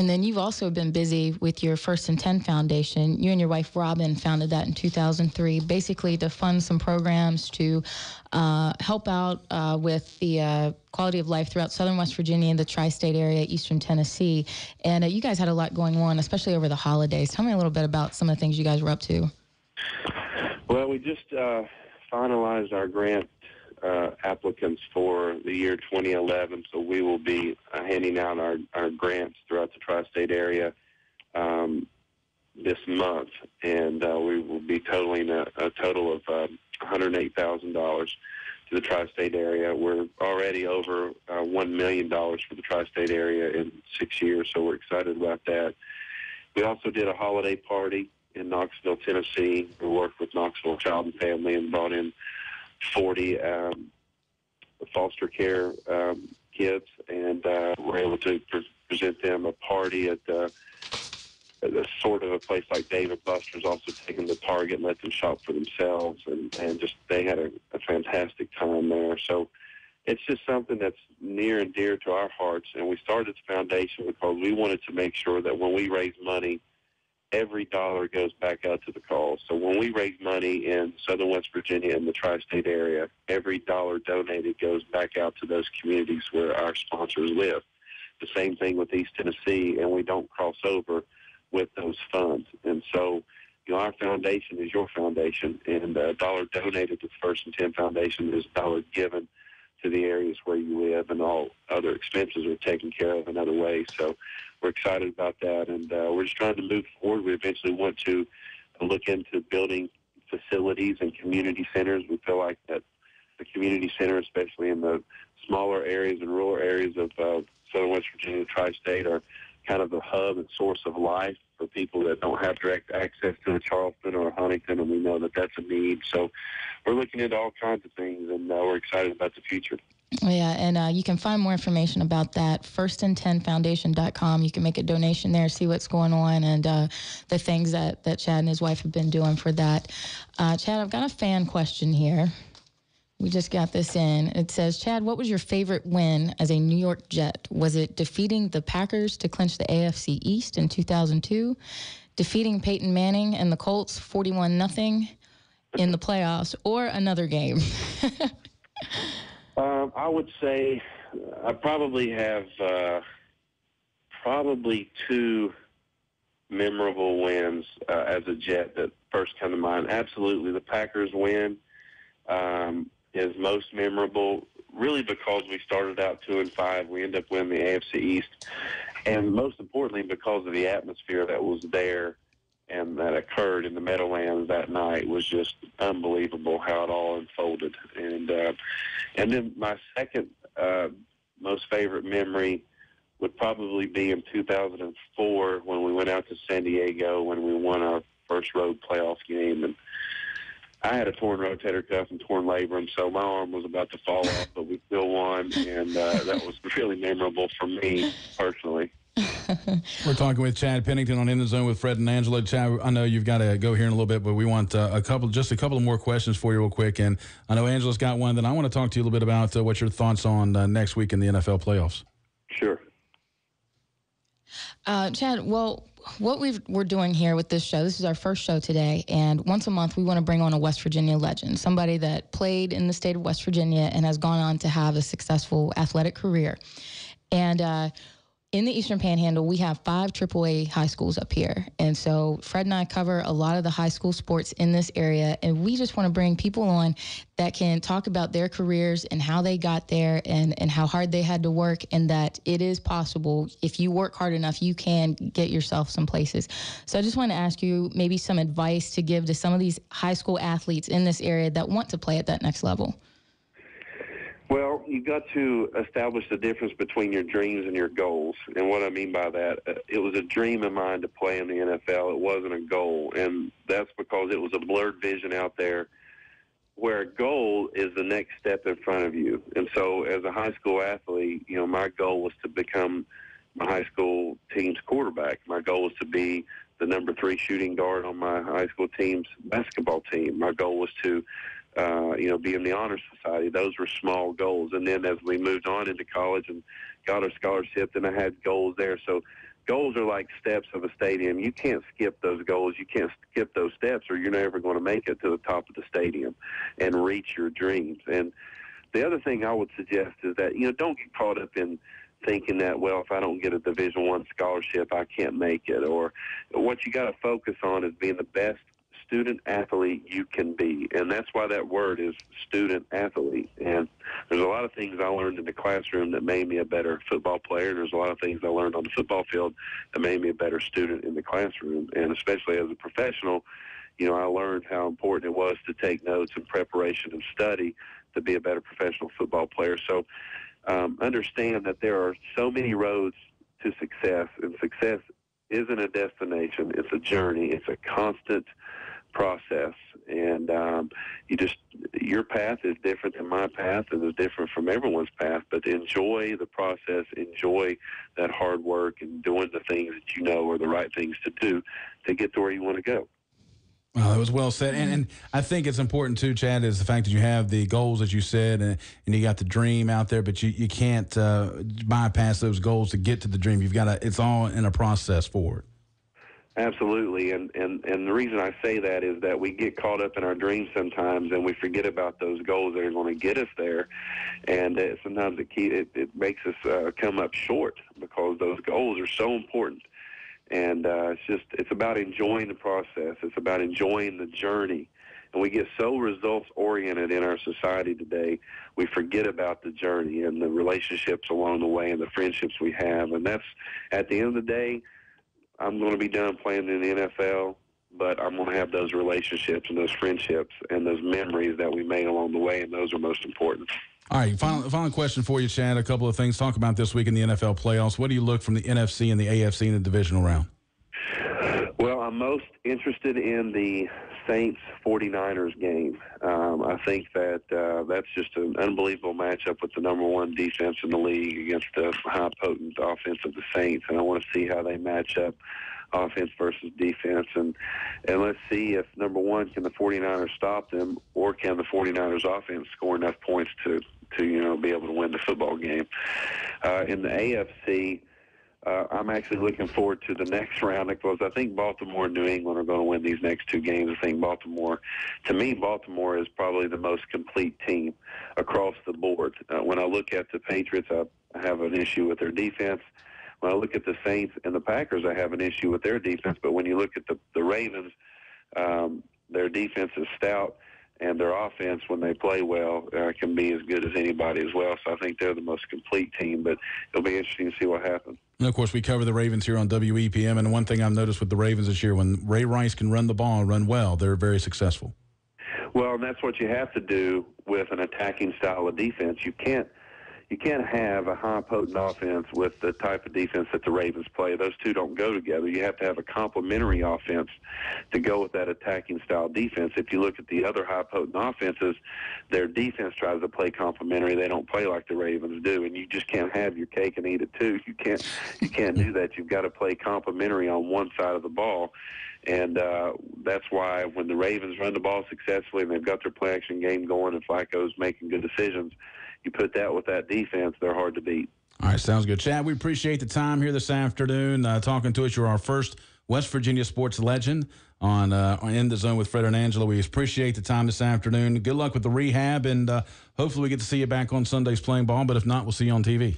And then you've also been busy with your First and 10 Foundation. You and your wife, Robin, founded that in 2003, basically to fund some programs to help out with the quality of life throughout southern West Virginia and the tri-state area, eastern Tennessee. And you guys had a lot going on, especially over the holidays. Tell me a little bit about some of the things you guys were up to. Well, we just finalized our grant applicants for the year 2011, so we will be handing out our grants throughout the tri-state area this month, and we will be totaling a total of $108,000 to the tri-state area. We're already over $1 million for the tri-state area in 6 years, so we're excited about that. We also did a holiday party in Knoxville, Tennessee. We worked with Knoxville Child and Family and brought in 40 foster care kids, and we're able to present them a party at sort of a place like Dave & Buster's, also taking the Target and let them shop for themselves, and just they had a fantastic time there. So it's just something that's near and dear to our hearts, and we started the foundation because we wanted to make sure that when we raise money, every dollar goes back out to the cause. So when we raise money in southern West Virginia and the tri-state area, every dollar donated goes back out to those communities where our sponsors live. The same thing with East Tennessee, and we don't cross over with those funds. And so, our foundation is your foundation, and a dollar donated to the First and 10 Foundation is a dollar given to the areas where you live, and all other expenses are taken care of in other ways. So we're excited about that, and we're just trying to move forward. We eventually want to look into building facilities and community centers. We feel like that the community center, especially in the smaller areas and rural areas of southern West Virginia, tri-state, are kind of the hub and source of life for people that don't have direct access to a Charleston or a Huntington, and we know that that's a need. So we're looking into all kinds of things, and we're excited about the future. Yeah, and you can find more information about that, firstand10foundation.com. You can make a donation there, see what's going on, and the things that Chad and his wife have been doing for that. Chad, I've got a fan question here. We just got this in. It says, Chad, what was your favorite win as a New York Jet? Was it defeating the Packers to clinch the AFC East in 2002, defeating Peyton Manning and the Colts 41-0 in the playoffs, or another game? I would say I probably have two memorable wins as a Jet that first come to mind. Absolutely, the Packers win is most memorable, really because we started out 2-5. We ended up winning the AFC East, and most importantly because of the atmosphere that was there and that occurred in the Meadowlands that night was just unbelievable how it all unfolded. And then my second most favorite memory would probably be in 2004 when we went out to San Diego when we won our first road playoff game. And I had a torn rotator cuff and torn labrum, so my arm was about to fall off, but we still won, and that was really memorable for me personally. We're talking with Chad Pennington on In the Zone with Fred and Angela. Chad, I know you've got to go here in a little bit, but we want a couple of more questions for you real quick. And I know Angela's got one. Then I want to talk to you a little bit about what your thoughts on next week in the NFL playoffs. Sure. Chad, well, what we're doing here with this show, this is our first show today, and once a month we want to bring on a West Virginia legend, somebody that played in the state of West Virginia and has gone on to have a successful athletic career. And in the Eastern Panhandle, we have 5 AAA high schools up here. And so Fred and I cover a lot of the high school sports in this area, and we just want to bring people on that can talk about their careers and how they got there and how hard they had to work, and that it is possible. If you work hard enough, you can get yourself some places. So I just want to ask you maybe some advice to give to some of these high school athletes in this area that want to play at that next level. Well, you've got to establish the difference between your dreams and your goals. And what I mean by that, it was a dream of mine to play in the NFL. It wasn't a goal. And that's because it was a blurred vision out there where a goal is the next step in front of you. And so as a high school athlete, my goal was to become my high school team's quarterback. My goal was to be the number 3 shooting guard on my high school team's basketball team. My goal was to be in the honor society. Those were small goals. And then as we moved on into college and got our scholarship, then I had goals there. So goals are like steps of a stadium. You can't skip those goals. You can't skip those steps, or you're never going to make it to the top of the stadium and reach your dreams. And the other thing I would suggest is that, don't get caught up in thinking that, well, if I don't get a Division I scholarship, I can't make it. Or what you got to focus on is being the best student athlete you can be. And that's why that word is student athlete. And there's a lot of things I learned in the classroom that made me a better football player. And there's a lot of things I learned on the football field that made me a better student in the classroom. And especially as a professional, I learned how important it was to take notes and preparation and study to be a better professional football player. So understand that there are so many roads to success, and success isn't a destination. It's a journey. It's a constant process. And your path is different than my path and is different from everyone's path, but enjoy the process, enjoy that hard work and doing the things that you know are the right things to do to get to where you want to go. Well, that was well said. And I think it's important, too, Chad, is the fact that you have the goals, as you said, and you got the dream out there, but you can't bypass those goals to get to the dream. You've got to, it's all in a process forward. Absolutely. And the reason I say that is that we get caught up in our dreams sometimes, and we forget about those goals that are going to get us there. And sometimes it makes us come up short because those goals are so important. And it's about enjoying the process. It's about enjoying the journey. And we get so results-oriented in our society today, we forget about the journey and the relationships along the way and the friendships we have. And that's, at the end of the day, I'm going to be done playing in the NFL, but I'm going to have those relationships and those friendships and those memories that we made along the way, and those are most important. All right, final question for you, Chad. A couple of things to talk about this week in the NFL playoffs. What do you look from the NFC and the AFC in the divisional round? Well, I'm most interested in the Saints-49ers game. I think that that's just an unbelievable matchup with the number one defense in the league against the high-potent offense of the Saints, and I want to see how they match up, offense versus defense. And let's see if, number one, can the 49ers stop them, or can the 49ers offense score enough points to be able to win the football game. In the AFC, I'm actually looking forward to the next round because I think Baltimore and New England are going to win these next two games. I think Baltimore is probably the most complete team across the board. When I look at the Patriots, I have an issue with their defense. When I look at the Saints and the Packers, I have an issue with their defense. But when you look at the Ravens, their defense is stout, and their offense, when they play well, can be as good as anybody as well. So I think they're the most complete team, but it'll be interesting to see what happens. And, of course, we cover the Ravens here on WEPM, and one thing I've noticed with the Ravens this year, when Ray Rice can run the ball and run well, they're very successful. Well, and that's what you have to do with an attacking style of defense. You can't have a high-potent offense with the type of defense that the Ravens play. Those two don't go together. You have to have a complementary offense to go with that attacking style defense. If you look at the other high-potent offenses, their defense tries to play complementary. They don't play like the Ravens do, and you just can't have your cake and eat it too. You can't do that. You've got to play complementary on one side of the ball. And that's why when the Ravens run the ball successfully and they've got their play-action game going and Flacco's making good decisions, you put that with that defense, they're hard to beat. All right, sounds good. Chad, we appreciate the time here this afternoon talking to us. You're our first West Virginia sports legend on In the Zone with Fred and Angela. We appreciate the time this afternoon. Good luck with the rehab, and hopefully we get to see you back on Sundays playing ball, but if not, we'll see you on TV.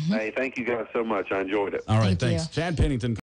Hey, thank you guys so much. I enjoyed it. All right, Thank thanks. you. Chad Pennington.